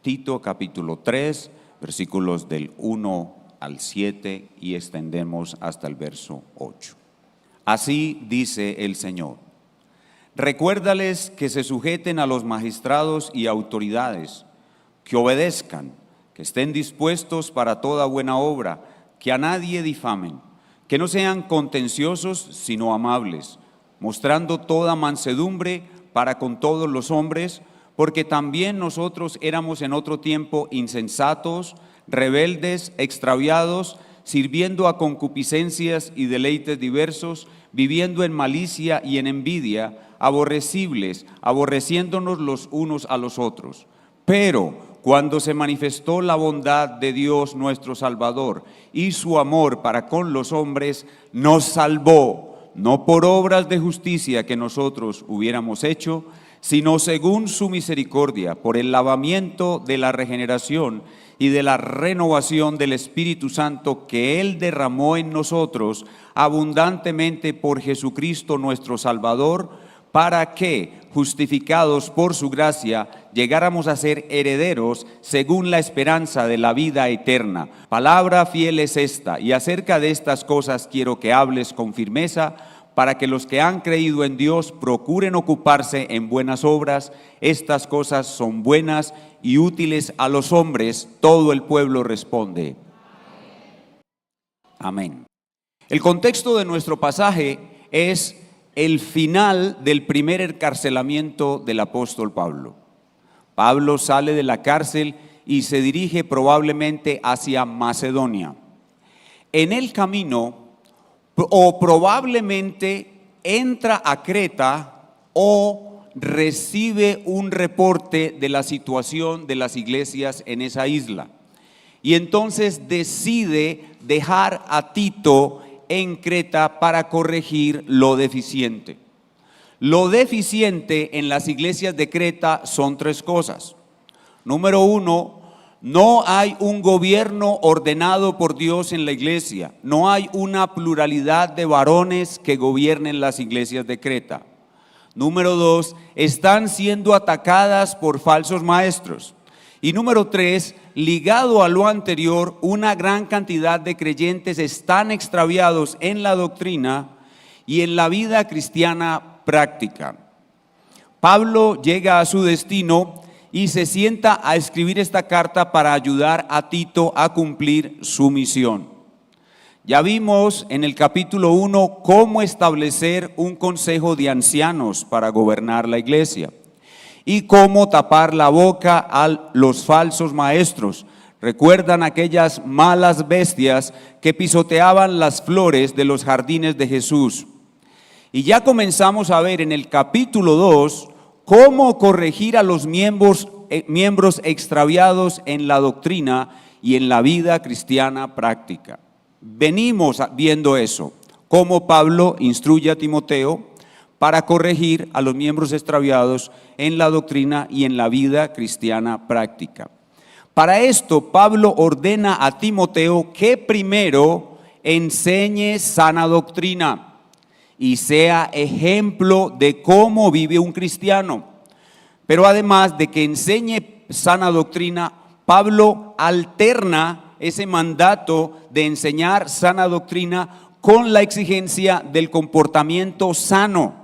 Tito capítulo 3, versículos del 1 al 7 y extendemos hasta el verso 8. Así dice el Señor: recuérdales que se sujeten a los magistrados y autoridades, que obedezcan, que estén dispuestos para toda buena obra, que a nadie difamen, que no sean contenciosos sino amables, mostrando toda mansedumbre para con todos los hombres, porque también nosotros éramos en otro tiempo insensatos, rebeldes, extraviados, sirviendo a concupiscencias y deleites diversos, viviendo en malicia y en envidia, aborrecibles, aborreciéndonos los unos a los otros. Pero cuando se manifestó la bondad de Dios nuestro Salvador y su amor para con los hombres, nos salvó, no por obras de justicia que nosotros hubiéramos hecho, sino según su misericordia, por el lavamiento de la regeneración y de la renovación del Espíritu Santo que Él derramó en nosotros abundantemente por Jesucristo nuestro Salvador, para que, justificados por su gracia, llegáramos a ser herederos según la esperanza de la vida eterna. Palabra fiel es esta, y acerca de estas cosas quiero que hables con firmeza, para que los que han creído en Dios procuren ocuparse en buenas obras. Estas cosas son buenas y útiles a los hombres. Todo el pueblo responde: amén. El contexto de nuestro pasaje es el final del primer encarcelamiento del apóstol Pablo. Pablo sale de la cárcel y se dirige probablemente hacia Macedonia. En el camino, o probablemente entra a Creta o recibe un reporte de la situación de las iglesias en esa isla. Y entonces decide dejar a Tito en Creta para corregir lo deficiente. Lo deficiente en las iglesias de Creta son tres cosas. Número uno, no hay un gobierno ordenado por Dios en la iglesia. No hay una pluralidad de varones que gobiernen las iglesias de Creta. Número dos, están siendo atacadas por falsos maestros. Y número tres, ligado a lo anterior, una gran cantidad de creyentes están extraviados en la doctrina y en la vida cristiana práctica. Pablo llega a su destino y se sienta a escribir esta carta para ayudar a Tito a cumplir su misión. Ya vimos en el capítulo 1 cómo establecer un consejo de ancianos para gobernar la iglesia y cómo tapar la boca a los falsos maestros. ¿Recuerdan aquellas malas bestias que pisoteaban las flores de los jardines de Jesús? Y ya comenzamos a ver en el capítulo 2 cómo corregir a los miembros extraviados en la doctrina y en la vida cristiana práctica. Venimos viendo eso, cómo Pablo instruye a Timoteo para corregir a los miembros extraviados en la doctrina y en la vida cristiana práctica. Para esto, Pablo ordena a Timoteo que primero enseñe sana doctrina y sea ejemplo de cómo vive un cristiano. Pero además de que enseñe sana doctrina, Pablo alterna ese mandato de enseñar sana doctrina con la exigencia del comportamiento sano.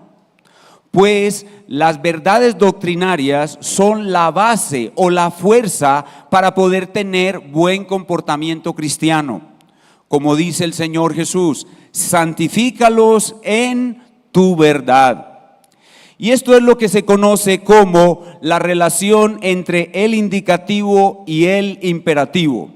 Pues las verdades doctrinarias son la base o la fuerza para poder tener buen comportamiento cristiano. Como dice el Señor Jesús: santifícalos en tu verdad. Y esto es lo que se conoce como la relación entre el indicativo y el imperativo.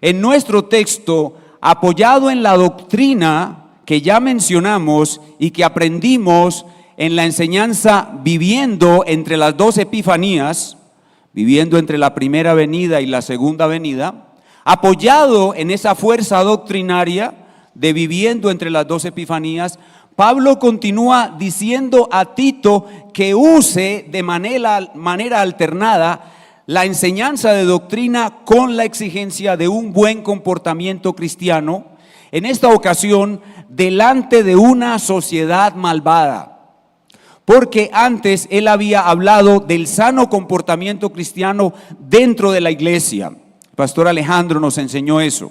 En nuestro texto, apoyado en la doctrina que ya mencionamos y que aprendimos en la enseñanza viviendo entre las dos epifanías, viviendo entre la primera venida y la segunda venida, apoyado en esa fuerza doctrinaria de viviendo entre las dos epifanías, Pablo continúa diciendo a Tito que use de manera alternada la enseñanza de doctrina con la exigencia de un buen comportamiento cristiano, en esta ocasión delante de una sociedad malvada. porque antes él había hablado del sano comportamiento cristiano dentro de la iglesia. El pastor Alejandro nos enseñó eso.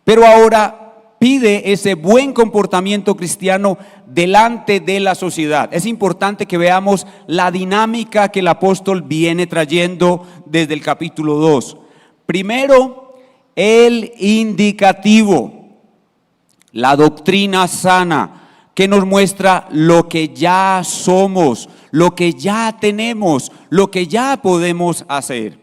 Pero ahora pide ese buen comportamiento cristiano delante de la sociedad. Es importante que veamos la dinámica que el apóstol viene trayendo desde el capítulo 2. Primero, el indicativo, la doctrina sana, que nos muestra lo que ya somos, lo que ya tenemos, lo que ya podemos hacer.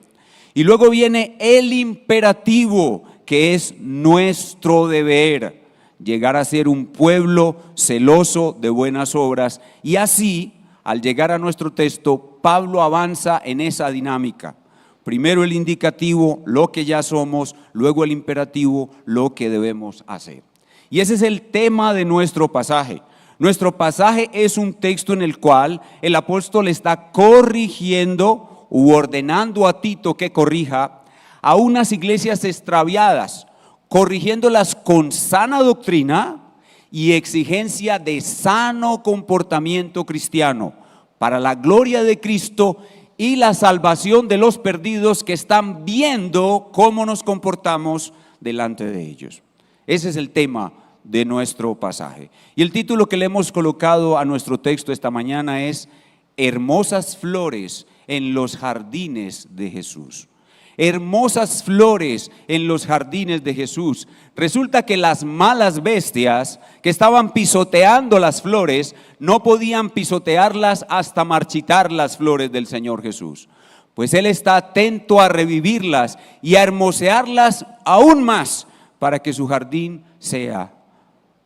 Y luego viene el imperativo, que es nuestro deber, llegar a ser un pueblo celoso de buenas obras. Y así, al llegar a nuestro texto, Pablo avanza en esa dinámica. Primero el indicativo, lo que ya somos, luego el imperativo, lo que debemos hacer. Y ese es el tema de nuestro pasaje. Nuestro pasaje es un texto en el cual el apóstol está corrigiendo u ordenando a Tito que corrija a unas iglesias extraviadas, corrigiéndolas con sana doctrina y exigencia de sano comportamiento cristiano para la gloria de Cristo y la salvación de los perdidos que están viendo cómo nos comportamos delante de ellos. Ese es el tema de nuestro pasaje. Y el título que le hemos colocado a nuestro texto esta mañana es Hermosas flores en los jardines de Jesús. Hermosas flores en los jardines de Jesús. Resulta que las malas bestias que estaban pisoteando las flores no podían pisotearlas hasta marchitar las flores del Señor Jesús. Pues Él está atento a revivirlas y a hermosearlas aún más para que su jardín sea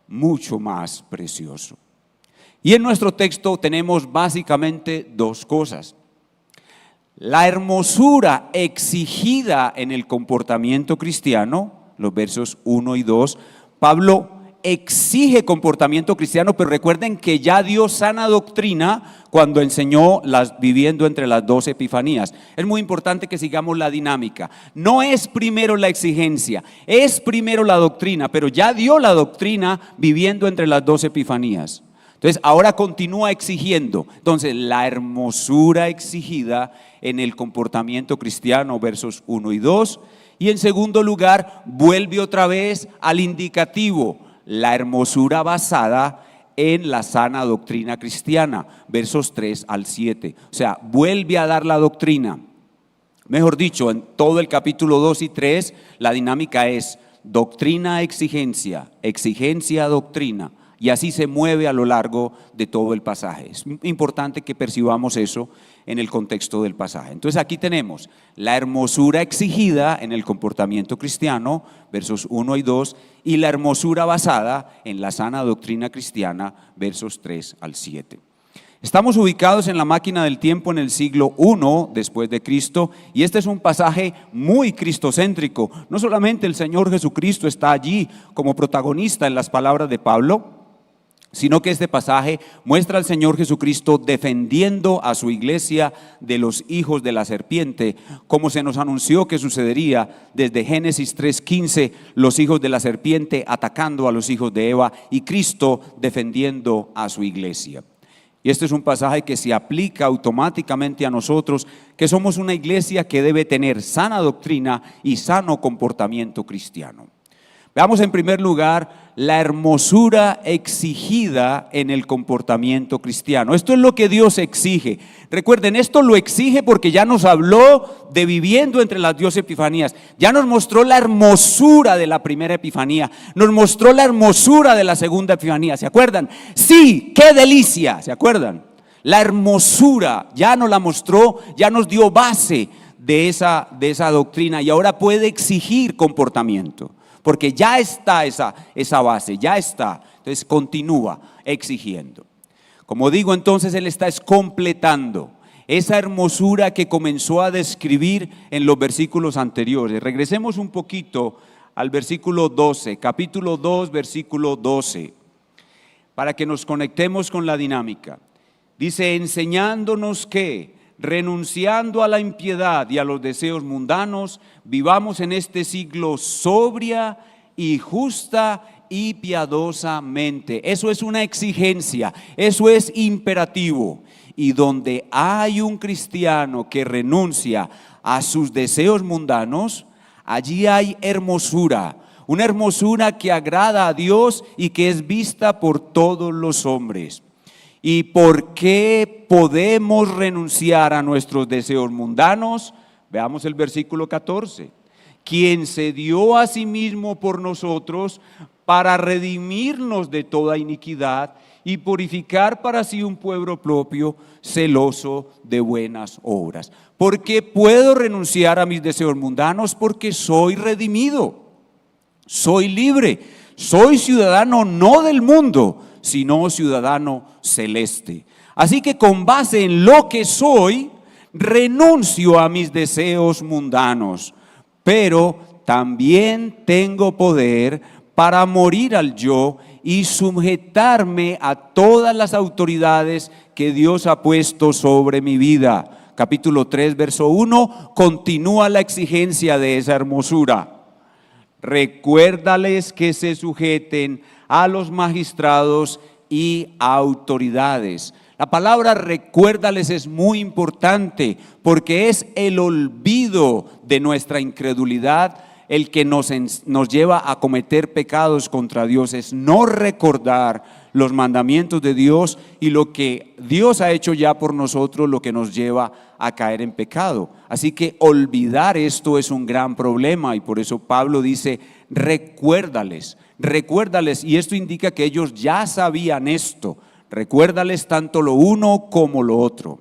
mucho más precioso. Y en nuestro texto tenemos básicamente dos cosas. La hermosura exigida en el comportamiento cristiano, los versos 1 y 2, Pablo exige comportamiento cristiano, pero recuerden que ya dio sana doctrina cuando enseñó viviendo entre las 2 epifanías. Es muy importante que sigamos la dinámica. No es primero la exigencia, es primero la doctrina, pero ya dio la doctrina viviendo entre las 2 epifanías. Entonces ahora continúa exigiendo. Entonces la hermosura exigida en el comportamiento cristiano, versos 1 y 2. Y en segundo lugar, vuelve otra vez al indicativo, la hermosura basada en la sana doctrina cristiana, versos 3 al 7. O sea, vuelve a dar la doctrina. Mejor dicho, en todo el capítulo 2 y 3, la dinámica es doctrina, exigencia, exigencia, doctrina. Y así se mueve a lo largo de todo el pasaje. Es importante que percibamos eso en el contexto del pasaje. Entonces aquí tenemos la hermosura exigida en el comportamiento cristiano, versos 1 y 2, y la hermosura basada en la sana doctrina cristiana, versos 3 al 7. Estamos ubicados en la máquina del tiempo en el siglo I después de Cristo, y este es un pasaje muy cristocéntrico. No solamente el Señor Jesucristo está allí como protagonista en las palabras de Pablo, sino que este pasaje muestra al Señor Jesucristo defendiendo a su iglesia de los hijos de la serpiente, como se nos anunció que sucedería desde Génesis 3:15, los hijos de la serpiente atacando a los hijos de Eva y Cristo defendiendo a su iglesia. Y este es un pasaje que se aplica automáticamente a nosotros, que somos una iglesia que debe tener sana doctrina y sano comportamiento cristiano. Veamos en primer lugar la hermosura exigida en el comportamiento cristiano. Esto es lo que Dios exige. Recuerden, esto lo exige porque ya nos habló de viviendo entre las 2 epifanías. Ya nos mostró la hermosura de la primera epifanía. Nos mostró la hermosura de la segunda epifanía. ¿Se acuerdan? Sí, qué delicia. ¿Se acuerdan? La hermosura ya nos la mostró, ya nos dio base de esa doctrina y ahora puede exigir comportamiento. Porque ya está esa base, ya está. Entonces continúa exigiendo. Como digo, entonces Él está completando esa hermosura que comenzó a describir en los versículos anteriores. Regresemos un poquito al versículo 12, capítulo 2, versículo 12, para que nos conectemos con la dinámica. Dice, enseñándonos que, renunciando a la impiedad y a los deseos mundanos, vivamos en este siglo sobria y justa y piadosamente. Eso es una exigencia, eso es imperativo. Y donde hay un cristiano que renuncia a sus deseos mundanos, allí hay hermosura, una hermosura que agrada a Dios y que es vista por todos los hombres. ¿Y por qué podemos renunciar a nuestros deseos mundanos? Veamos el versículo 14. Quien se dio a sí mismo por nosotros para redimirnos de toda iniquidad y purificar para sí un pueblo propio, celoso de buenas obras. ¿Por qué puedo renunciar a mis deseos mundanos? Porque soy redimido, soy libre, soy ciudadano no del mundo, sino ciudadano celeste. Así que con base en lo que soy, renuncio a mis deseos mundanos, pero también tengo poder para morir al yo y sujetarme a todas las autoridades que Dios ha puesto sobre mi vida. Capítulo 3, verso 1, continúa la exigencia de esa hermosura. Recuérdales que se sujeten a los magistrados y autoridades. La palabra recuérdales es muy importante porque es el olvido de nuestra incredulidad el que nos lleva a cometer pecados contra Dios. Es no recordar los mandamientos de Dios y lo que Dios ha hecho ya por nosotros, lo que nos lleva a caer en pecado. Así que olvidar esto es un gran problema y por eso Pablo dice recuérdales, y esto indica que ellos ya sabían esto. Recuérdales tanto lo uno como lo otro.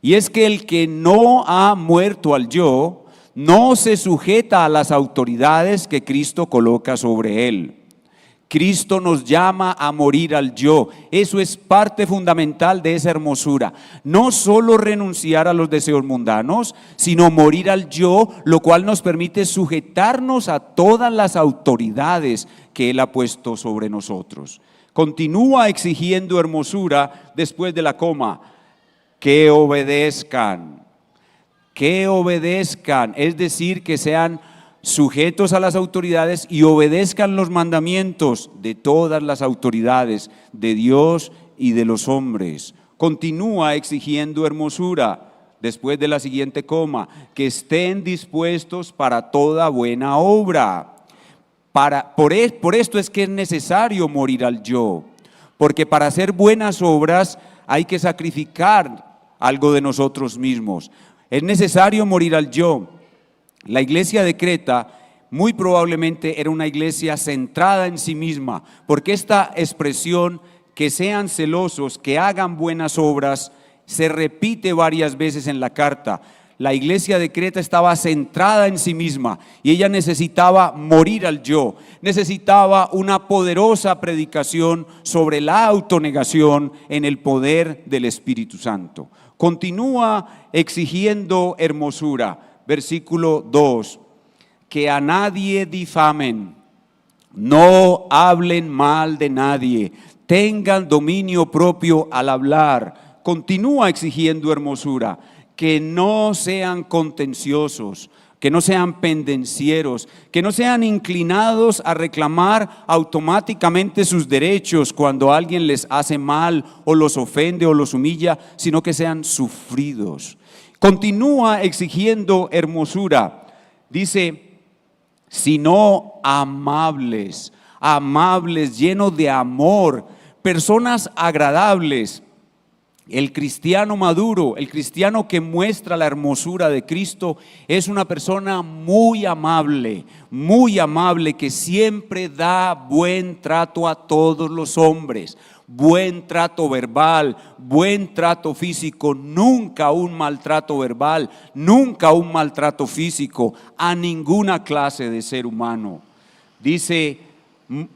Y es que el que no ha muerto al yo no se sujeta a las autoridades que Cristo coloca sobre él. Cristo nos llama a morir al yo. Eso es parte fundamental de esa hermosura. No solo renunciar a los deseos mundanos, sino morir al yo, lo cual nos permite sujetarnos a todas las autoridades que Él ha puesto sobre nosotros. Continúa exigiendo hermosura después de la coma. Que obedezcan, es decir, que sean sujetos a las autoridades y obedezcan los mandamientos de todas las autoridades, de Dios y de los hombres. Continúa exigiendo hermosura después de la siguiente coma, que estén dispuestos para toda buena obra. Por esto es que es necesario morir al yo, porque para hacer buenas obras hay que sacrificar algo de nosotros mismos. Es necesario morir al yo. La iglesia de Creta muy probablemente era una iglesia centrada en sí misma, porque esta expresión, que sean celosos, que hagan buenas obras, se repite varias veces en la carta. La iglesia de Creta estaba centrada en sí misma y ella necesitaba morir al yo, necesitaba una poderosa predicación sobre la autonegación en el poder del Espíritu Santo. Continúa exigiendo hermosura. Versículo 2, que a nadie difamen, no hablen mal de nadie, tengan dominio propio al hablar. Continúa exigiendo hermosura, que no sean contenciosos, que no sean pendencieros, que no sean inclinados a reclamar automáticamente sus derechos cuando alguien les hace mal o los ofende o los humilla, sino que sean sufridos. Continúa exigiendo hermosura, dice, sino amables, llenos de amor, personas agradables. El cristiano maduro, el cristiano que muestra la hermosura de Cristo, es una persona muy amable, que siempre da buen trato a todos los hombres, buen trato verbal, buen trato físico, nunca un maltrato verbal, nunca un maltrato físico a ninguna clase de ser humano. Dice,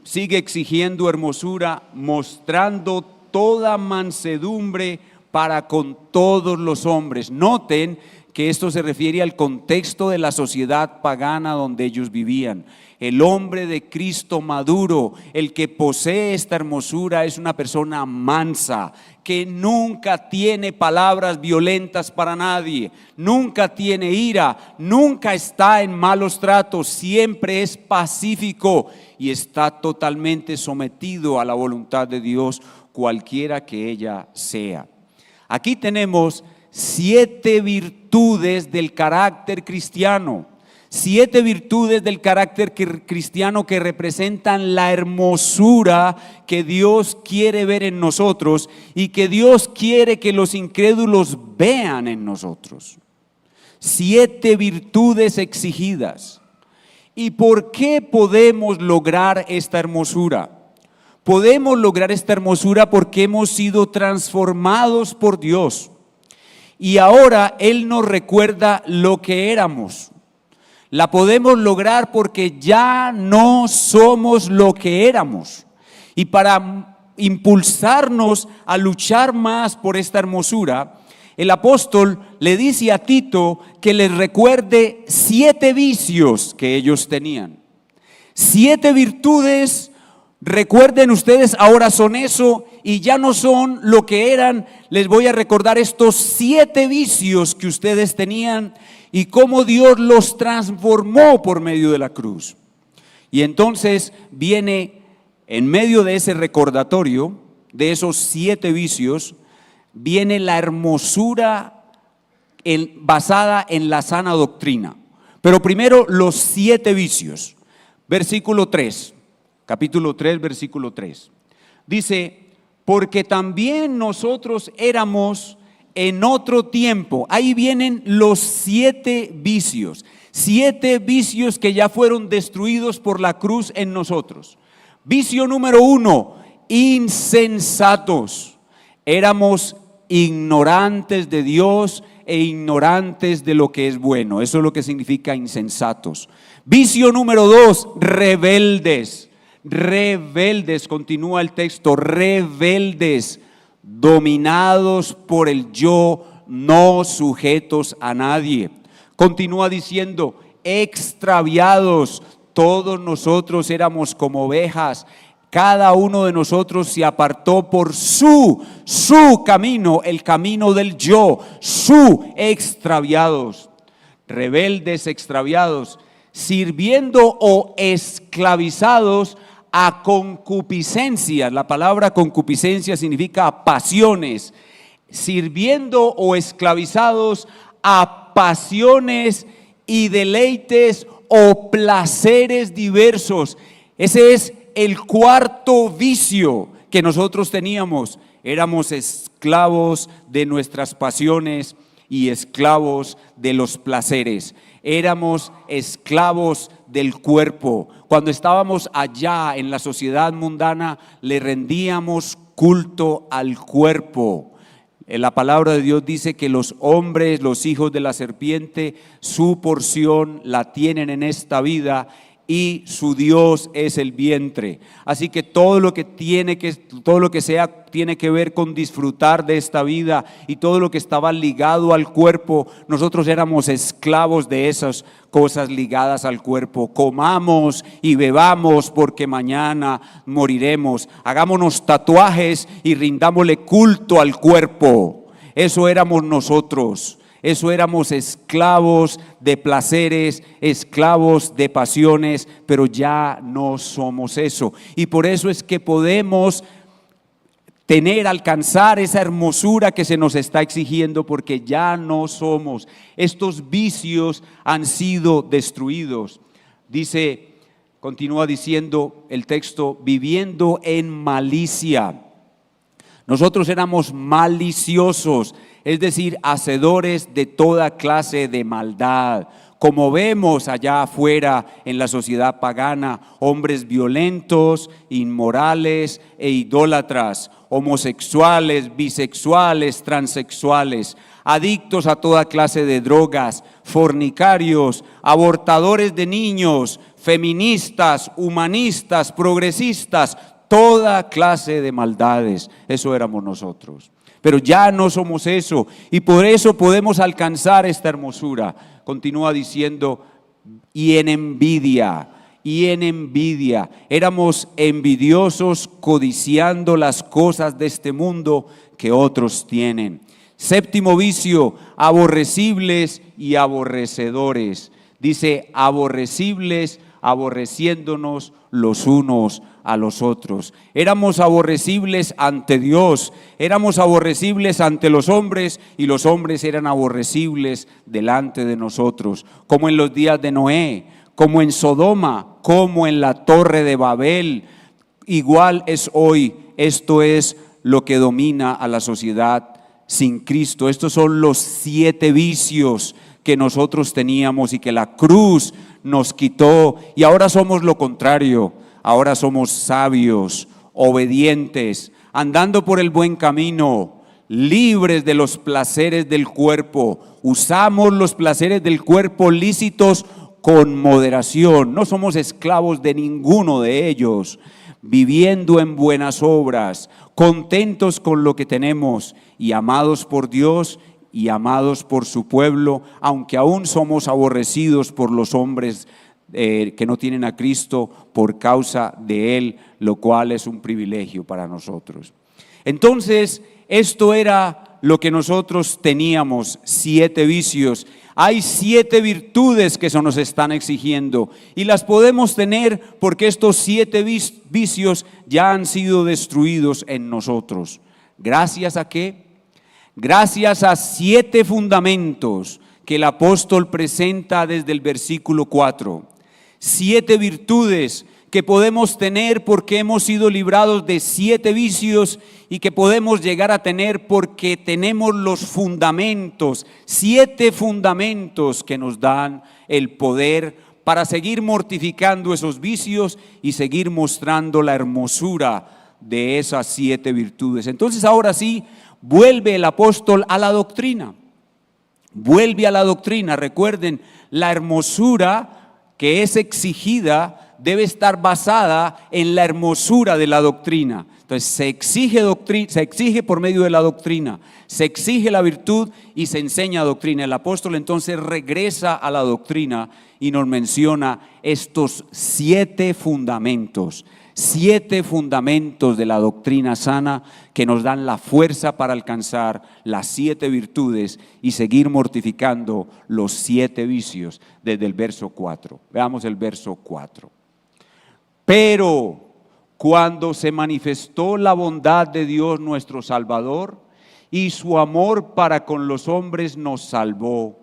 sigue exigiendo hermosura, mostrando toda mansedumbre para con todos los hombres. Noten que esto se refiere al contexto de la sociedad pagana donde ellos vivían. El hombre de Cristo maduro, el que posee esta hermosura, es una persona mansa, que nunca tiene palabras violentas para nadie, nunca tiene ira, nunca está en malos tratos, siempre es pacífico y está totalmente sometido a la voluntad de Dios, cualquiera que ella sea. Aquí tenemos 7 virtudes del carácter cristiano. 7 virtudes del carácter cristiano que representan la hermosura que Dios quiere ver en nosotros y que Dios quiere que los incrédulos vean en nosotros. 7 virtudes exigidas. ¿Y por qué podemos lograr esta hermosura? Podemos lograr esta hermosura porque hemos sido transformados por Dios. Y ahora Él nos recuerda lo que éramos. La podemos lograr porque ya no somos lo que éramos. Y para impulsarnos a luchar más por esta hermosura, el apóstol le dice a Tito que les recuerde 7 vicios que ellos tenían. 7 virtudes, recuerden ustedes, ahora son eso y ya no son lo que eran. Les voy a recordar estos 7 vicios que ustedes tenían y cómo Dios los transformó por medio de la cruz. Y entonces viene en medio de ese recordatorio, de esos 7 vicios, viene la hermosura basada en la sana doctrina. Pero primero los 7 vicios. Versículo 3, capítulo 3, versículo 3. Dice, porque también nosotros éramos en otro tiempo. Ahí vienen los 7 vicios. 7 vicios que ya fueron destruidos por la cruz en nosotros. Vicio número 1, insensatos. Éramos ignorantes de Dios e ignorantes de lo que es bueno. Eso es lo que significa insensatos. Vicio número 2, rebeldes. Rebeldes, continúa el texto, rebeldes, dominados por el yo, no sujetos a nadie. Continúa diciendo, extraviados, todos nosotros éramos como ovejas, cada uno de nosotros se apartó por su camino, el camino del yo, extraviados, rebeldes, extraviados, sirviendo o esclavizados a concupiscencias. La palabra concupiscencia significa pasiones, sirviendo o esclavizados a pasiones y deleites o placeres diversos. Ese es el cuarto vicio que nosotros teníamos. Éramos esclavos de nuestras pasiones y esclavos de los placeres. Éramos esclavos del cuerpo. Cuando estábamos allá en la sociedad mundana, le rendíamos culto al cuerpo. La palabra de Dios dice que los hombres, los hijos de la serpiente, su porción la tienen en esta vida y su Dios es el vientre. Así que todo lo que tiene que ver con disfrutar de esta vida y todo lo que estaba ligado al cuerpo, nosotros éramos esclavos de esas cosas ligadas al cuerpo. Comamos y bebamos porque mañana moriremos. Hagámonos tatuajes y rindámosle culto al cuerpo. Eso éramos nosotros. Eso éramos esclavos de placeres, esclavos de pasiones, pero ya no somos eso. Y por eso es que podemos alcanzar esa hermosura que se nos está exigiendo, porque ya no somos. Estos vicios han sido destruidos. Continúa diciendo el texto, viviendo en malicia. Nosotros éramos maliciosos, es decir, hacedores de toda clase de maldad. Como vemos allá afuera en la sociedad pagana, hombres violentos, inmorales e idólatras, homosexuales, bisexuales, transexuales, adictos a toda clase de drogas, fornicarios, abortadores de niños, feministas, humanistas, progresistas, toda clase de maldades. Eso éramos nosotros. Pero ya no somos eso y por eso podemos alcanzar esta hermosura. Continúa diciendo, y en envidia y en envidia. Éramos envidiosos, codiciando las cosas de este mundo que otros tienen. Séptimo vicio, aborrecibles y aborrecedores. Dice, aborrecibles, aborreciéndonos los unos a los otros. Éramos aborrecibles ante Dios, éramos aborrecibles ante los hombres y los hombres eran aborrecibles delante de nosotros, como en los días de Noé, como en Sodoma, como en la torre de Babel. Igual es hoy. Esto es lo que domina a la sociedad sin Cristo. Estos son los 7 vicios que nosotros teníamos y que la cruz nos quitó, y ahora somos lo contrario. Ahora somos sabios, obedientes, andando por el buen camino, libres de los placeres del cuerpo. Usamos los placeres del cuerpo lícitos con moderación. No somos esclavos de ninguno de ellos, viviendo en buenas obras, contentos con lo que tenemos y amados por Dios y amados por su pueblo, aunque aún somos aborrecidos por los hombres que no tienen a Cristo por causa de Él, lo cual es un privilegio para nosotros. Entonces, esto era lo que nosotros teníamos, 7 vicios. Hay 7 virtudes que se nos están exigiendo y las podemos tener porque estos 7 vicios ya han sido destruidos en nosotros. ¿Gracias a qué? Gracias a 7 fundamentos que el apóstol presenta desde el versículo 4. 7 virtudes que podemos tener porque hemos sido librados de 7 vicios y que podemos llegar a tener porque tenemos los fundamentos, 7 fundamentos que nos dan el poder para seguir mortificando esos vicios y seguir mostrando la hermosura de esas 7 virtudes. Entonces ahora sí, vuelve el apóstol a la doctrina. Vuelve a la doctrina. Recuerden, la hermosura que es exigida debe estar basada en la hermosura de la doctrina. Entonces se exige por medio de la doctrina, se exige la virtud y se enseña doctrina. El apóstol entonces regresa a la doctrina y nos menciona estos 7 fundamentos. 7 fundamentos de la doctrina sana que nos dan la fuerza para alcanzar las 7 virtudes y seguir mortificando los 7 vicios desde el verso 4. Veamos el verso 4. Pero cuando se manifestó la bondad de Dios nuestro Salvador y su amor para con los hombres nos salvó,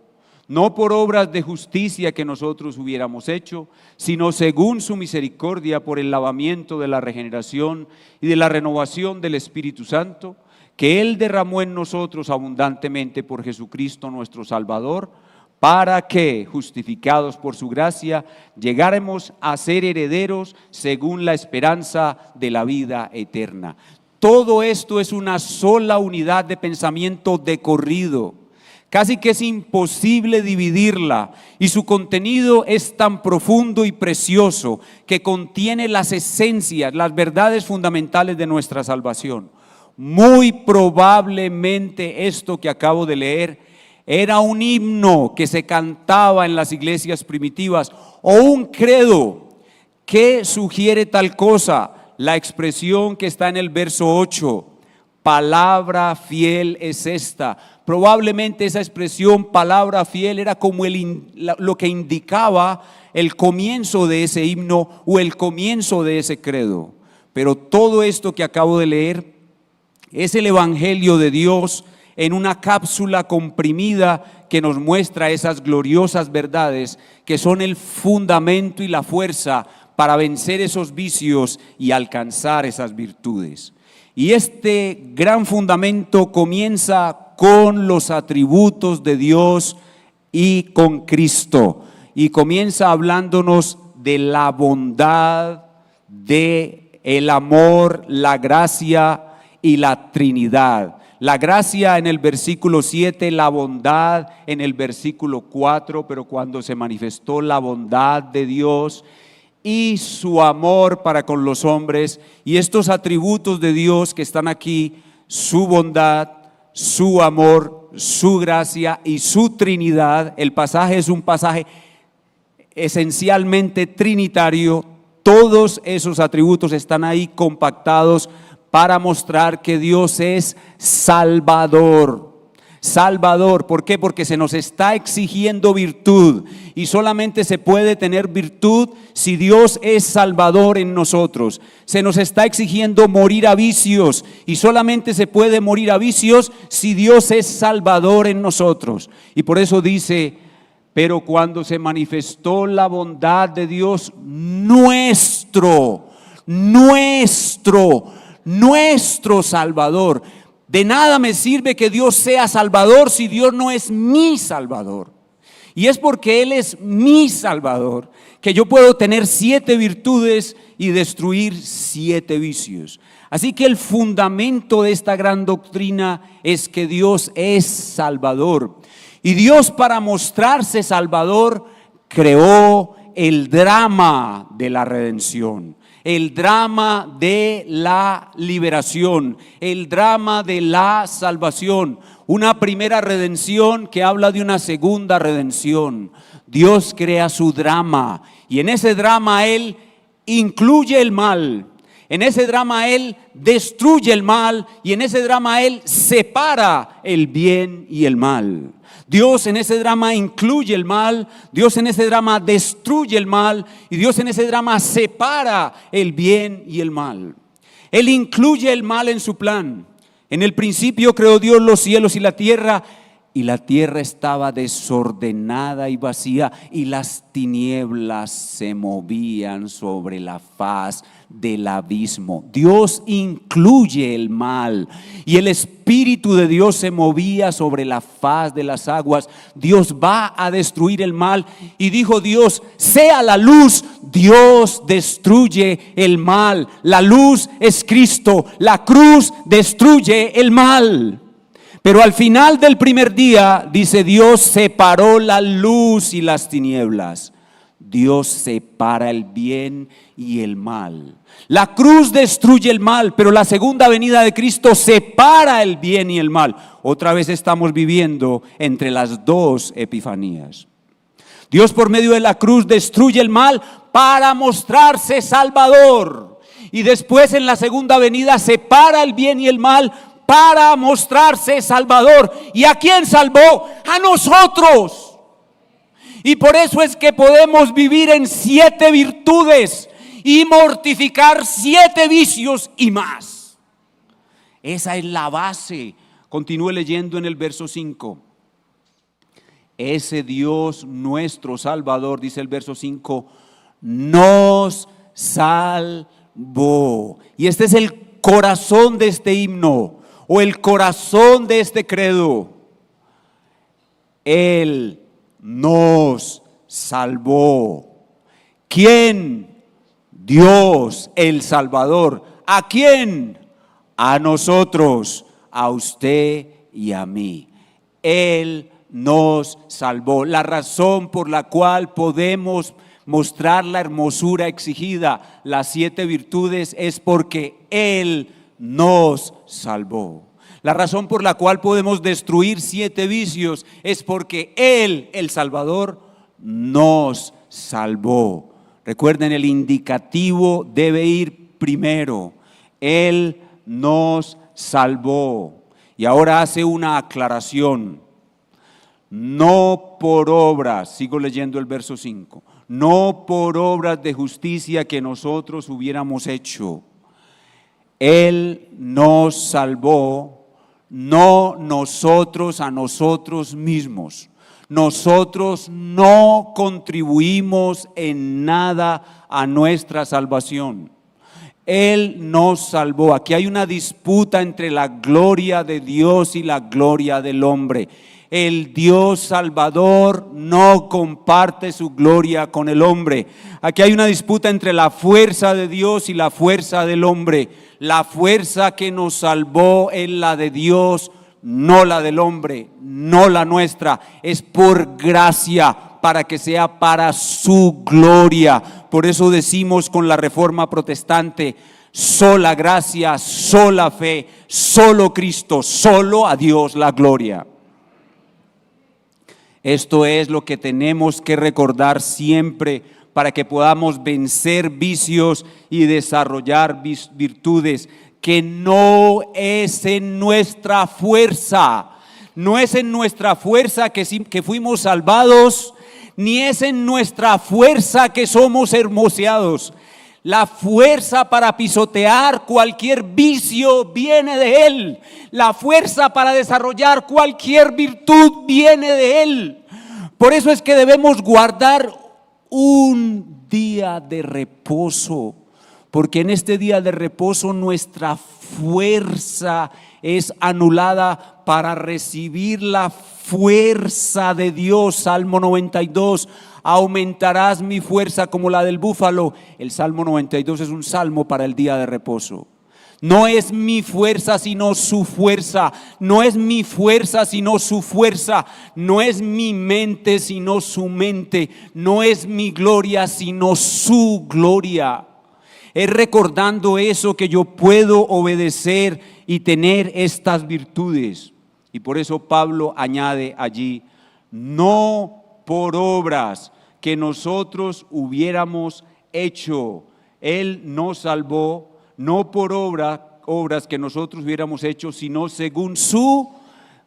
no por obras de justicia que nosotros hubiéramos hecho, sino según su misericordia por el lavamiento de la regeneración y de la renovación del Espíritu Santo, que Él derramó en nosotros abundantemente por Jesucristo nuestro Salvador, para que, justificados por su gracia, llegáramos a ser herederos según la esperanza de la vida eterna. Todo esto es una sola unidad de pensamiento de corrido. Casi que es imposible dividirla y su contenido es tan profundo y precioso que contiene las esencias, las verdades fundamentales de nuestra salvación. Muy probablemente esto que acabo de leer era un himno que se cantaba en las iglesias primitivas o un credo que sugiere tal cosa. La expresión que está en el verso 8, palabra fiel es esta. Probablemente esa expresión palabra fiel era como lo que indicaba el comienzo de ese himno o el comienzo de ese credo. Pero todo esto que acabo de leer es el Evangelio de Dios en una cápsula comprimida que nos muestra esas gloriosas verdades que son el fundamento y la fuerza para vencer esos vicios y alcanzar esas virtudes. Y este gran fundamento comienza con los atributos de Dios y con Cristo. Y comienza hablándonos de la bondad, de el amor, la gracia y la Trinidad. La gracia en el versículo 7, la bondad en el versículo 4, pero cuando se manifestó la bondad de Dios y su amor para con los hombres, y estos atributos de Dios que están aquí, su bondad, su amor, su gracia y su Trinidad. El pasaje es un pasaje esencialmente trinitario. Todos esos atributos están ahí compactados para mostrar que Dios es Salvador. Salvador, ¿por qué? Porque se nos está exigiendo virtud, y solamente se puede tener virtud si Dios es Salvador en nosotros. Se nos está exigiendo morir a vicios, y solamente se puede morir a vicios si Dios es Salvador en nosotros. Y por eso dice: pero cuando se manifestó la bondad de Dios nuestro Salvador. De nada me sirve que Dios sea Salvador si Dios no es mi Salvador. Y es porque Él es mi Salvador que yo puedo tener 7 virtudes y destruir 7 vicios. Así que el fundamento de esta gran doctrina es que Dios es Salvador. Y Dios, para mostrarse Salvador, creó el drama de la redención, el drama de la liberación, el drama de la salvación. Una primera redención que habla de una segunda redención. Dios crea su drama, y en ese drama Él incluye el mal. En ese drama Él destruye el mal, y en ese drama Él separa el bien y el mal. Dios en ese drama incluye el mal, Dios en ese drama destruye el mal, y Dios en ese drama separa el bien y el mal. Él incluye el mal en su plan. En el principio creó Dios los cielos y la tierra estaba desordenada y vacía, y las tinieblas se movían sobre la faz del abismo. Dios incluye el mal, y el Espíritu de Dios se movía sobre la faz de las aguas. Dios va a destruir el mal, y dijo Dios: sea la luz. Dios destruye el mal. La luz es Cristo. La cruz destruye el mal. Pero al final del primer día, dice, Dios separó la luz y las tinieblas. Dios separa el bien y el mal. La cruz destruye el mal, pero la segunda venida de Cristo separa el bien y el mal. Otra vez estamos viviendo entre las dos epifanías. Dios, por medio de la cruz, destruye el mal para mostrarse Salvador. Y después, en la segunda venida, separa el bien y el mal para mostrarse Salvador. ¿Y a quién salvó? A nosotros. Y por eso es que podemos vivir en 7 virtudes y mortificar 7 vicios y más. Esa es la base. Continúe leyendo en el verso 5. Ese Dios nuestro Salvador, dice el verso 5, nos salvó. Y este es el corazón de este himno, o el corazón de este credo. Él nos salvó. ¿Quién? Dios, el Salvador. ¿A quién? A nosotros, a usted y a mí. Él nos salvó. La razón por la cual podemos mostrar la hermosura exigida, las 7 virtudes, es porque Él nos salvó. La razón por la cual podemos destruir 7 vicios es porque Él, el Salvador, nos salvó. Recuerden, el indicativo debe ir primero. Él nos salvó. Y ahora hace una aclaración. No por obras, sigo leyendo el verso 5, no por obras de justicia que nosotros hubiéramos hecho. Él nos salvó, no nosotros a nosotros mismos. Nosotros no contribuimos en nada a nuestra salvación. Él nos salvó. Aquí hay una disputa entre la gloria de Dios y la gloria del hombre. El Dios Salvador no comparte su gloria con el hombre. Aquí hay una disputa entre la fuerza de Dios y la fuerza del hombre. La fuerza que nos salvó es la de Dios, no la del hombre, no la nuestra. Es por gracia, para que sea para su gloria. Por eso decimos con la Reforma Protestante: sola gracia, sola fe, solo Cristo, solo a Dios la gloria. Esto es lo que tenemos que recordar siempre para que podamos vencer vicios y desarrollar virtudes, que no es en nuestra fuerza, no es en nuestra fuerza que fuimos salvados, ni es en nuestra fuerza que somos hermoseados. La fuerza para pisotear cualquier vicio viene de Él. La fuerza para desarrollar cualquier virtud viene de Él. Por eso es que debemos guardar un día de reposo, porque en este día de reposo nuestra fuerza es anulada para recibir la fuerza de Dios. Salmo 92. Aumentarás mi fuerza como la del búfalo. El Salmo 92 es un salmo para el día de reposo. No es mi fuerza sino su fuerza. No es mi fuerza sino su fuerza. No es mi mente sino su mente. No es mi gloria sino su gloria. Es recordando eso que yo puedo obedecer y tener estas virtudes. Y por eso Pablo añade allí: no por obras que nosotros hubiéramos hecho. Él nos salvó no por obras que nosotros hubiéramos hecho, sino según su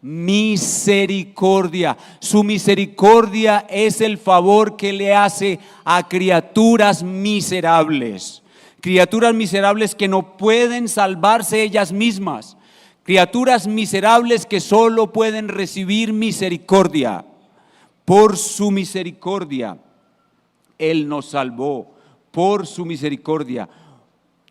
misericordia. Su misericordia es el favor que le hace a criaturas miserables. Criaturas miserables que no pueden salvarse ellas mismas. Criaturas miserables que solo pueden recibir misericordia. Por su misericordia, Él nos salvó, por su misericordia,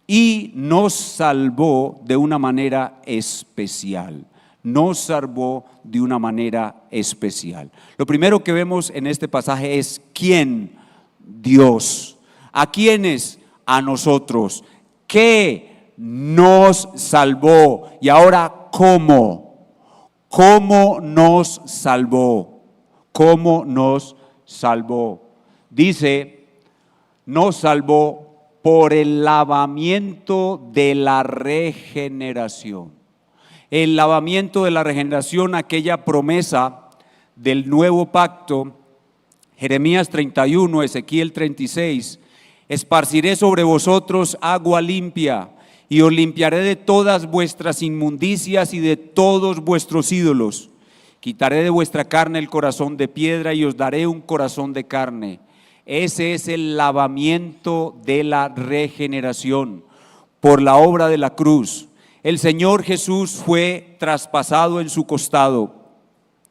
y nos salvó de una manera especial. Nos salvó de una manera especial. Lo primero que vemos en este pasaje es ¿quién? Dios. ¿A quiénes? A nosotros. ¿Qué? Nos salvó. Y ahora, ¿cómo? ¿Cómo nos salvó? ¿Cómo nos salvó? Dice, nos salvó por el lavamiento de la regeneración. El lavamiento de la regeneración, aquella promesa del nuevo pacto, Jeremías 31, Ezequiel 36, esparciré sobre vosotros agua limpia y os limpiaré de todas vuestras inmundicias y de todos vuestros ídolos. Quitaré de vuestra carne el corazón de piedra y os daré un corazón de carne. Ese es el lavamiento de la regeneración por la obra de la cruz. El Señor Jesús fue traspasado en su costado.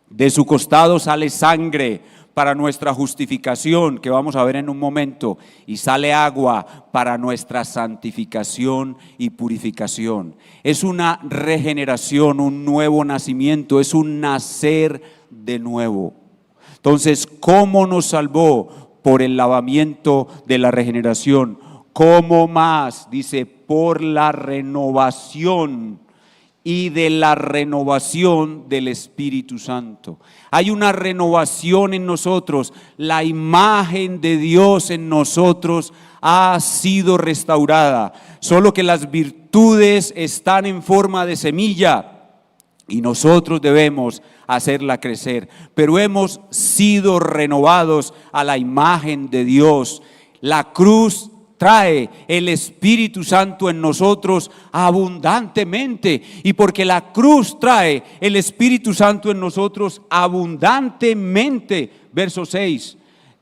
De su costado sale sangre para nuestra justificación, que vamos a ver en un momento, y sale agua para nuestra santificación y purificación. Es una regeneración, un nuevo nacimiento, es un nacer de nuevo. Entonces, ¿cómo nos salvó? Por el lavamiento de la regeneración. ¿Cómo más? Dice, por la renovación y de la renovación del Espíritu Santo. Hay una renovación en nosotros. La imagen de Dios en nosotros ha sido restaurada. Solo que las virtudes están en forma de semilla y nosotros debemos hacerla crecer. Pero hemos sido renovados a la imagen de Dios. La cruz trae el Espíritu Santo en nosotros abundantemente, y porque la cruz trae el Espíritu Santo en nosotros abundantemente, verso 6,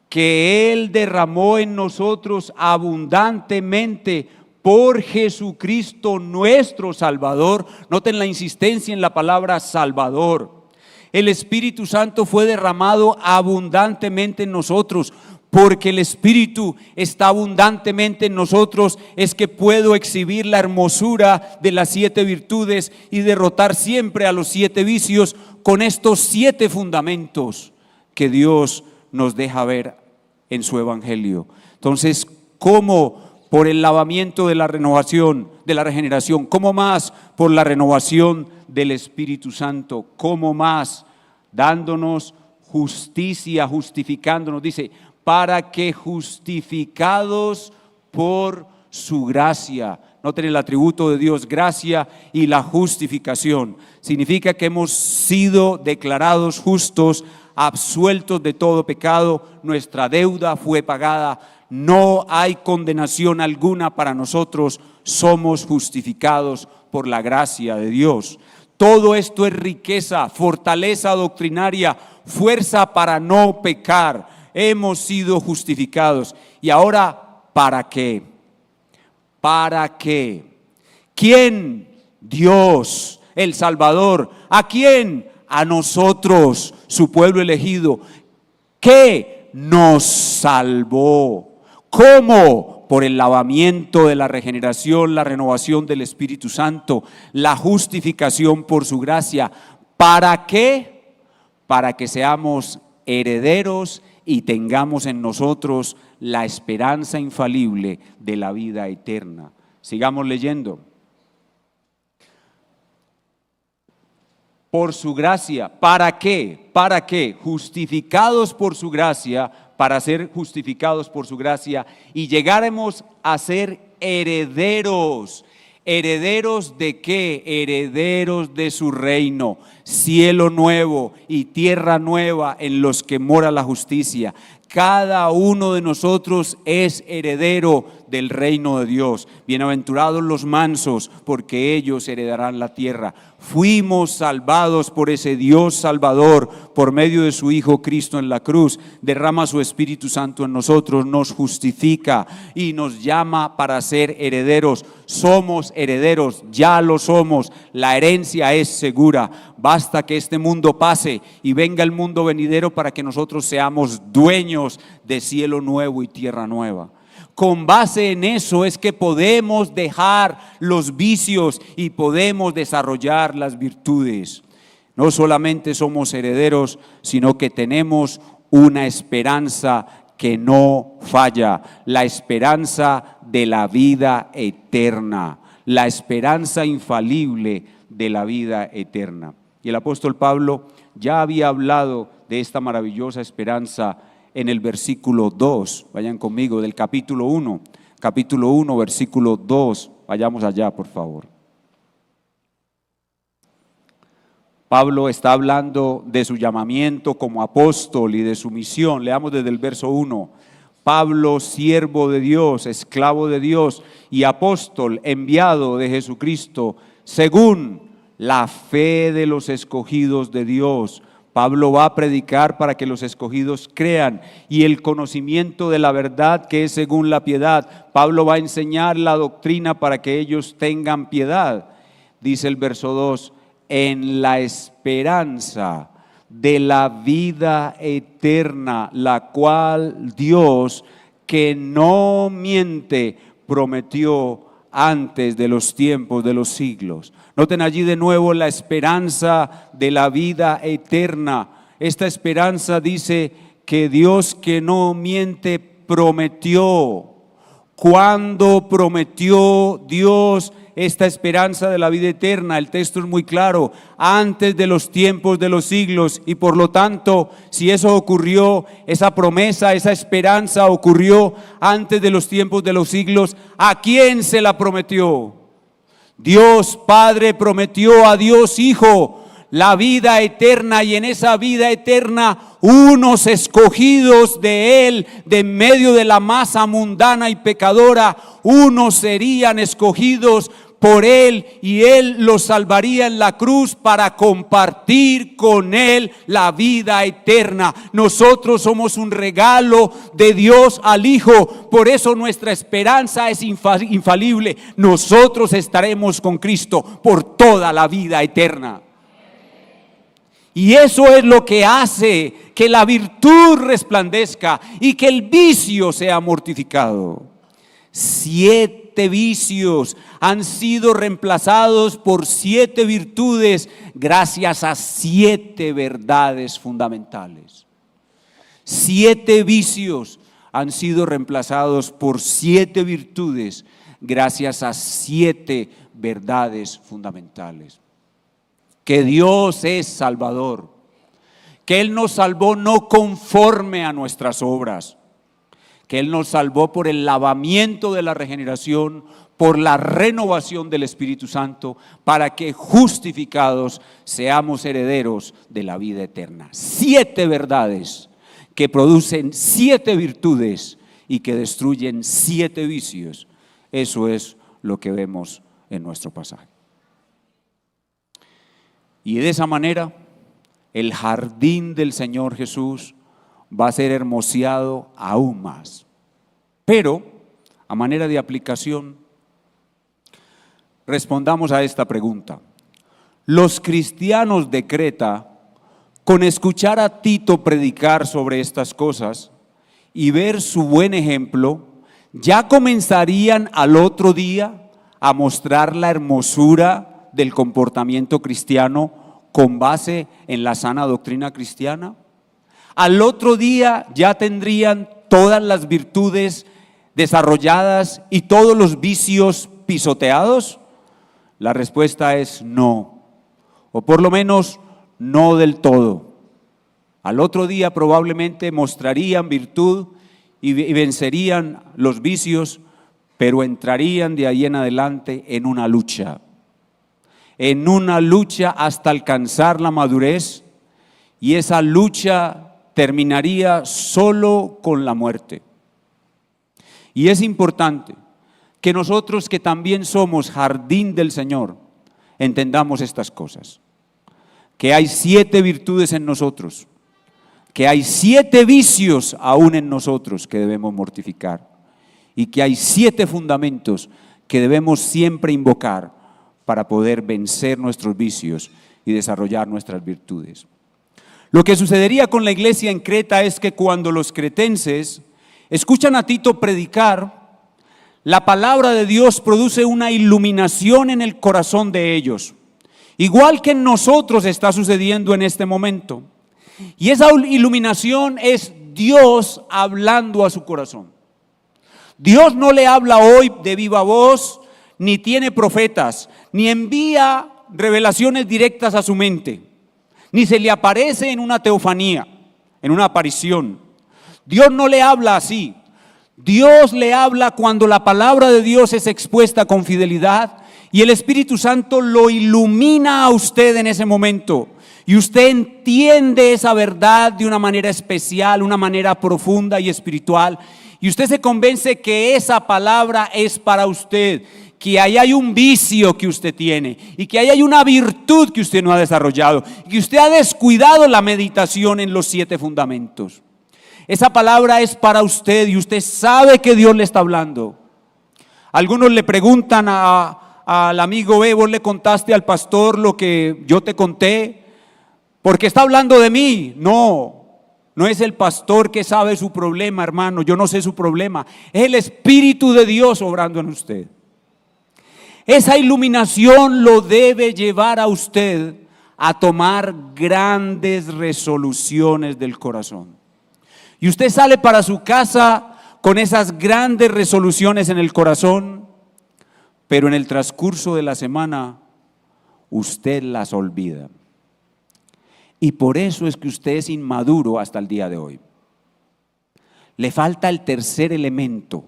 que Él derramó en nosotros abundantemente por Jesucristo nuestro Salvador. Noten la insistencia en la palabra Salvador. El Espíritu Santo fue derramado abundantemente en nosotros. Porque el Espíritu está abundantemente en nosotros, es que puedo exhibir la hermosura de las 7 virtudes y derrotar siempre a los 7 vicios con estos 7 fundamentos que Dios nos deja ver en su Evangelio. Entonces, ¿cómo? Por el lavamiento de la renovación, de la regeneración. ¿Cómo más? Por la renovación del Espíritu Santo. ¿Cómo más? Dándonos justicia, justificándonos. Dice, para que justificados por su gracia. Noten el atributo de Dios, gracia y la justificación. Significa que hemos sido declarados justos absueltos de todo pecado, nuestra deuda fue pagada, no hay condenación alguna para nosotros, somos justificados por la gracia de Dios. Todo esto es riqueza, fortaleza doctrinaria, fuerza para no pecar. Hemos sido justificados. Y ahora, ¿para qué? ¿Para qué? ¿Quién? Dios, el Salvador. ¿A quién? A nosotros, su pueblo elegido. ¿Qué? Nos salvó. ¿Cómo? Por el lavamiento de la regeneración, la renovación del Espíritu Santo, la justificación por su gracia. ¿Para qué? Para que seamos herederos y tengamos en nosotros la esperanza infalible de la vida eterna. Sigamos leyendo. Por su gracia, ¿para qué? ¿Para qué? Justificados por su gracia, para ser justificados por su gracia y llegáramos a ser herederos. ¿Herederos de qué? Herederos de su reino, cielo nuevo y tierra nueva en los que mora la justicia. Cada uno de nosotros es heredero del reino de Dios. Bienaventurados los mansos, porque ellos heredarán la tierra. Fuimos salvados por ese Dios Salvador, por medio de su Hijo Cristo en la cruz. Derrama su Espíritu Santo en nosotros, nos justifica y nos llama para ser herederos. Somos herederos, ya lo somos. La herencia es segura. Basta que este mundo pase y venga el mundo venidero para que nosotros seamos dueños de cielo nuevo y tierra nueva. Con base en eso es que podemos dejar los vicios y podemos desarrollar las virtudes. No solamente somos herederos, sino que tenemos una esperanza que no falla, la esperanza de la vida eterna, la esperanza infalible de la vida eterna. Y el apóstol Pablo ya había hablado de esta maravillosa esperanza en el versículo 2, vayan conmigo, del capítulo 1, versículo 2, vayamos allá por favor. Pablo está hablando de su llamamiento como apóstol y de su misión. Leamos desde el verso 1. Pablo, siervo de Dios, esclavo de Dios y apóstol enviado de Jesucristo, según la fe de los escogidos de Dios. Pablo va a predicar para que los escogidos crean y el conocimiento de la verdad que es según la piedad. Pablo va a enseñar la doctrina para que ellos tengan piedad. Dice el verso 2, en la esperanza de la vida eterna, la cual Dios, que no miente, prometió antes de los tiempos de los siglos. Noten allí de nuevo la esperanza de la vida eterna. Esta esperanza dice que Dios, que no miente, prometió. ¿Cuándo prometió Dios esta esperanza de la vida eterna? El texto es muy claro, antes de los tiempos de los siglos, y por lo tanto, si eso ocurrió, esa promesa, esa esperanza ocurrió antes de los tiempos de los siglos, ¿a quién se la prometió? Dios Padre prometió a Dios Hijo la vida eterna, y en esa vida eterna unos escogidos de Él, de en medio de la masa mundana y pecadora, unos serían escogidos por Él y Él los salvaría en la cruz para compartir con Él la vida eterna. Nosotros somos un regalo de Dios al Hijo, por eso nuestra esperanza es infalible. Nosotros estaremos con Cristo por toda la vida eterna. Y eso es lo que hace que la virtud resplandezca y que el vicio sea mortificado. 7 vicios han sido reemplazados por 7 virtudes gracias a 7 verdades fundamentales. 7 vicios han sido reemplazados por 7 virtudes gracias a 7 verdades fundamentales. Que Dios es Salvador, que Él nos salvó no conforme a nuestras obras, que Él nos salvó por el lavamiento de la regeneración, por la renovación del Espíritu Santo, para que justificados seamos herederos de la vida eterna. 7 verdades que producen 7 virtudes y que destruyen 7 vicios. Eso es lo que vemos en nuestro pasaje. Y de esa manera, el jardín del Señor Jesús va a ser hermoseado aún más. Pero, a manera de aplicación, respondamos a esta pregunta. Los cristianos de Creta, con escuchar a Tito predicar sobre estas cosas y ver su buen ejemplo, ya comenzarían al otro día a mostrar la hermosura del comportamiento cristiano con base en la sana doctrina cristiana. Al otro día ya tendrían todas las virtudes desarrolladas y todos los vicios pisoteados. La respuesta es no, o por lo menos no del todo. Al otro día probablemente mostrarían virtud y vencerían los vicios, pero entrarían de ahí en adelante en una lucha hasta alcanzar la madurez, y esa lucha terminaría solo con la muerte. Y es importante que nosotros, que también somos jardín del Señor, entendamos estas cosas, que hay 7 virtudes en nosotros, que hay 7 vicios aún en nosotros que debemos mortificar, y que hay 7 fundamentos que debemos siempre invocar para poder vencer nuestros vicios y desarrollar nuestras virtudes. Lo que sucedería con la iglesia en Creta es que cuando los cretenses escuchan a Tito predicar, la palabra de Dios produce una iluminación en el corazón de ellos, igual que en nosotros está sucediendo en este momento. Y esa iluminación es Dios hablando a su corazón. Dios no le habla hoy de viva voz, ni tiene profetas, ni envía revelaciones directas a su mente, ni se le aparece en una teofanía, en una aparición. Dios no le habla así. Dios le habla cuando la palabra de Dios es expuesta con fidelidad y el Espíritu Santo lo ilumina a usted en ese momento. Y usted entiende esa verdad de una manera especial, una manera profunda y espiritual. Y usted se convence que esa palabra es para usted, que ahí hay un vicio que usted tiene y que ahí hay una virtud que usted no ha desarrollado y que usted ha descuidado la meditación en los 7 fundamentos. Esa palabra es para usted y usted sabe que Dios le está hablando. Algunos le preguntan al amigo: vos le contaste al pastor lo que yo te conté, porque está hablando de mí. No es el pastor que sabe su problema, hermano, yo no sé su problema, es el Espíritu de Dios obrando en usted. Esa iluminación lo debe llevar a usted a tomar grandes resoluciones del corazón. Y usted sale para su casa con esas grandes resoluciones en el corazón, pero en el transcurso de la semana usted las olvida. Y por eso es que usted es inmaduro hasta el día de hoy. Le falta el tercer elemento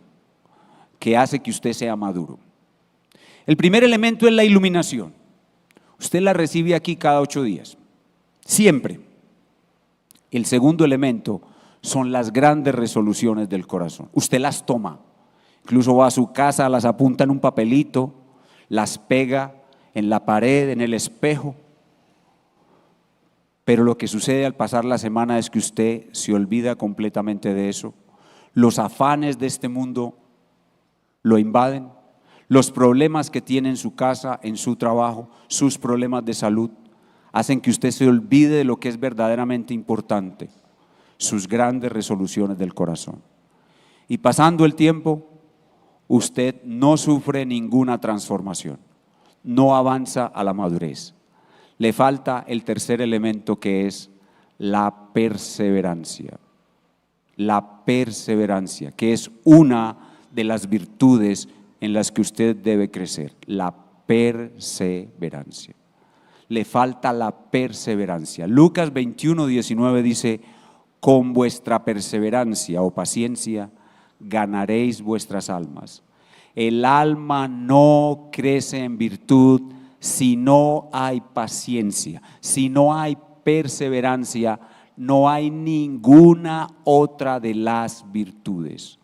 que hace que usted sea maduro. El primer elemento es la iluminación. Usted la recibe aquí cada 8 días, siempre. El segundo elemento son las grandes resoluciones del corazón. Usted las toma, incluso va a su casa, las apunta en un papelito, las pega en la pared, en el espejo. Pero lo que sucede al pasar la semana es que usted se olvida completamente de eso. Los afanes de este mundo lo invaden. Los problemas que tiene en su casa, en su trabajo, sus problemas de salud, hacen que usted se olvide de lo que es verdaderamente importante, sus grandes resoluciones del corazón. Y pasando el tiempo, usted no sufre ninguna transformación, no avanza a la madurez. Le falta el tercer elemento, que es la perseverancia. La perseverancia, que es una de las virtudes en las que usted debe crecer. La perseverancia. Le falta la perseverancia. Lucas 21:19 dice: con vuestra perseverancia o paciencia ganaréis vuestras almas. El alma no crece en virtud si no hay paciencia, si no hay perseverancia, no hay ninguna otra de las virtudes.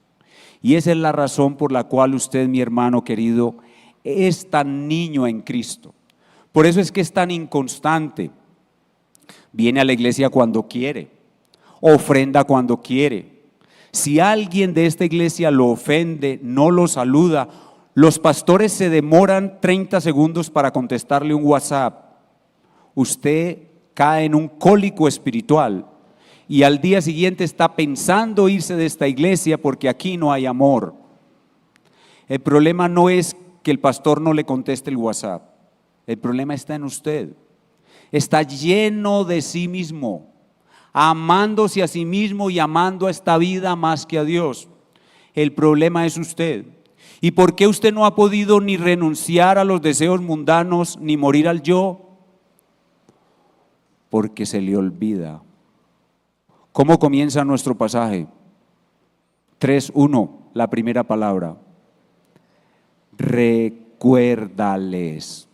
Y esa es la razón por la cual usted, mi hermano querido, es tan niño en Cristo. Por eso es que es tan inconstante. Viene a la iglesia cuando quiere, ofrenda cuando quiere. Si alguien de esta iglesia lo ofende, no lo saluda, los pastores se demoran 30 segundos para contestarle un WhatsApp. Usted cae en un cólico espiritual y al día siguiente está pensando irse de esta iglesia porque aquí no hay amor. El problema no es que el pastor no le conteste el WhatsApp, el problema está en usted. Está lleno de sí mismo, amándose a sí mismo y amando a esta vida más que a Dios. El problema es usted. ¿Y por qué usted no ha podido ni renunciar a los deseos mundanos ni morir al yo? Porque se le olvida. ¿Cómo comienza nuestro pasaje? 3:1, la primera palabra. Recuérdales.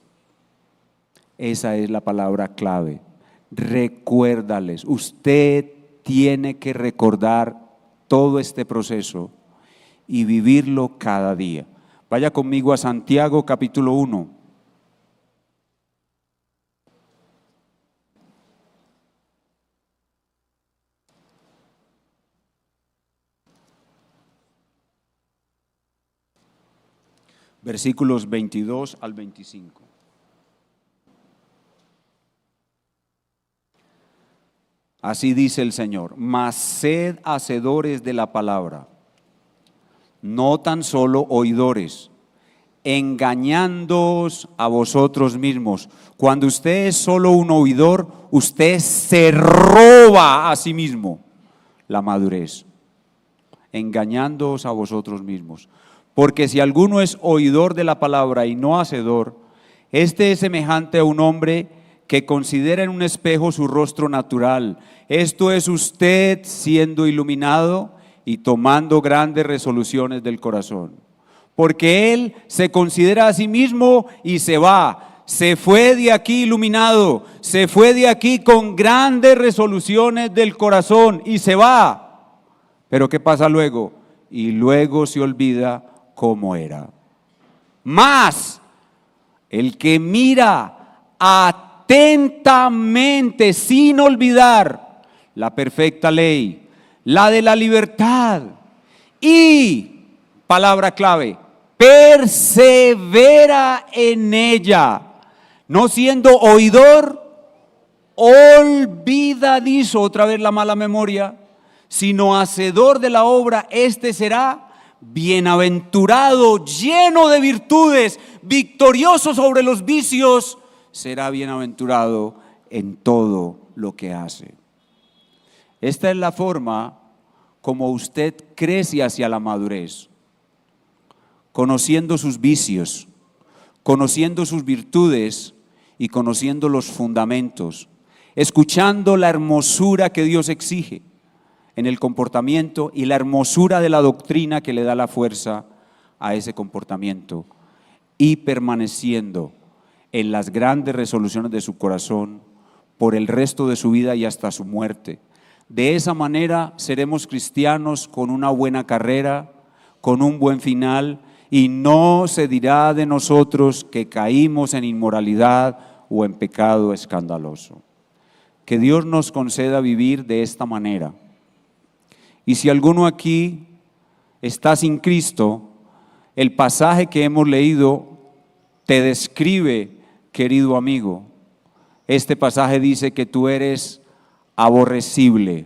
Esa es la palabra clave. Recuérdales. Usted tiene que recordar todo este proceso y vivirlo cada día. Vaya conmigo a Santiago capítulo 1. Versículos 22 al 25. Así dice el Señor: mas sed hacedores de la palabra, no tan solo oidores, engañándoos a vosotros mismos. Cuando usted es solo un oidor, usted se roba a sí mismo la madurez, engañándoos a vosotros mismos. Porque si alguno es oidor de la palabra y no hacedor, este es semejante a un hombre que considera en un espejo su rostro natural. Esto es usted siendo iluminado y tomando grandes resoluciones del corazón. Porque él se considera a sí mismo y se va. Se fue de aquí iluminado, se fue de aquí con grandes resoluciones del corazón y se va. Pero ¿qué pasa luego? Y luego se olvida cómo era. Mas el que mira atentamente, sin olvidar, la perfecta ley, la de la libertad, y, palabra clave, persevera en ella, no siendo oidor olvidadizo, otra vez la mala memoria, sino hacedor de la obra, este será bienaventurado, lleno de virtudes, victorioso sobre los vicios, será bienaventurado en todo lo que hace. Esta es la forma como usted crece hacia la madurez, conociendo sus vicios, conociendo sus virtudes y conociendo los fundamentos, escuchando la hermosura que Dios exige en el comportamiento y la hermosura de la doctrina que le da la fuerza a ese comportamiento, y permaneciendo en las grandes resoluciones de su corazón por el resto de su vida y hasta su muerte. De esa manera seremos cristianos con una buena carrera, con un buen final, y no se dirá de nosotros que caímos en inmoralidad o en pecado escandaloso. Que Dios nos conceda vivir de esta manera. Y si alguno aquí está sin Cristo, el pasaje que hemos leído te describe, querido amigo. Este pasaje dice que tú eres aborrecible,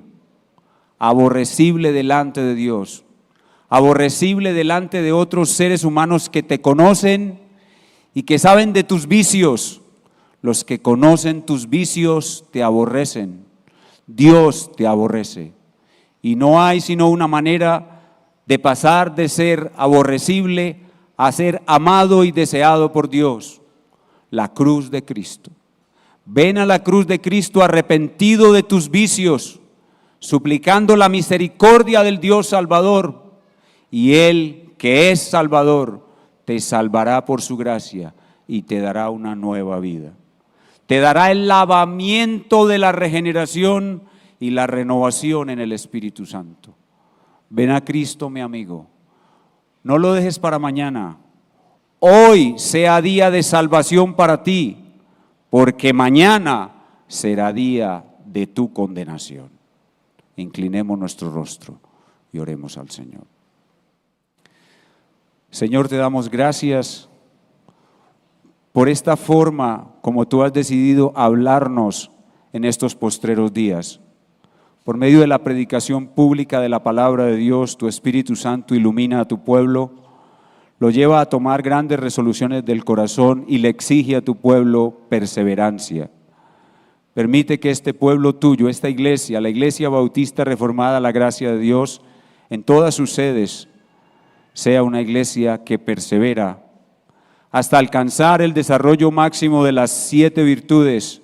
aborrecible delante de Dios, aborrecible delante de otros seres humanos que te conocen y que saben de tus vicios. Los que conocen tus vicios te aborrecen. Dios te aborrece. Y no hay sino una manera de pasar de ser aborrecible a ser amado y deseado por Dios: la cruz de Cristo. Ven a la cruz de Cristo arrepentido de tus vicios, suplicando la misericordia del Dios Salvador, y Él, que es Salvador, te salvará por su gracia y te dará una nueva vida. Te dará el lavamiento de la regeneración y la renovación en el Espíritu Santo. Ven a Cristo, mi amigo. No lo dejes para mañana. Hoy sea día de salvación para ti, porque mañana será día de tu condenación. Inclinemos nuestro rostro y oremos al Señor. Señor, te damos gracias por esta forma como tú has decidido hablarnos en estos postreros días. Por medio de la predicación pública de la palabra de Dios, tu Espíritu Santo ilumina a tu pueblo, lo lleva a tomar grandes resoluciones del corazón y le exige a tu pueblo perseverancia. Permite que este pueblo tuyo, esta iglesia, la Iglesia Bautista Reformada, la gracia de Dios, en todas sus sedes, sea una iglesia que persevera hasta alcanzar el desarrollo máximo de las 7 virtudes,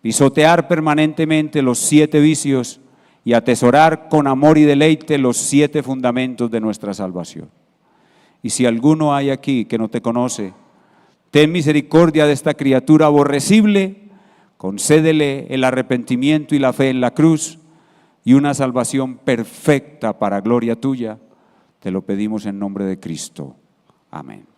pisotear permanentemente los 7 vicios y atesorar con amor y deleite los 7 fundamentos de nuestra salvación. Y si alguno hay aquí que no te conoce, ten misericordia de esta criatura aborrecible, concédele el arrepentimiento y la fe en la cruz y una salvación perfecta para gloria tuya. Te lo pedimos en nombre de Cristo. Amén.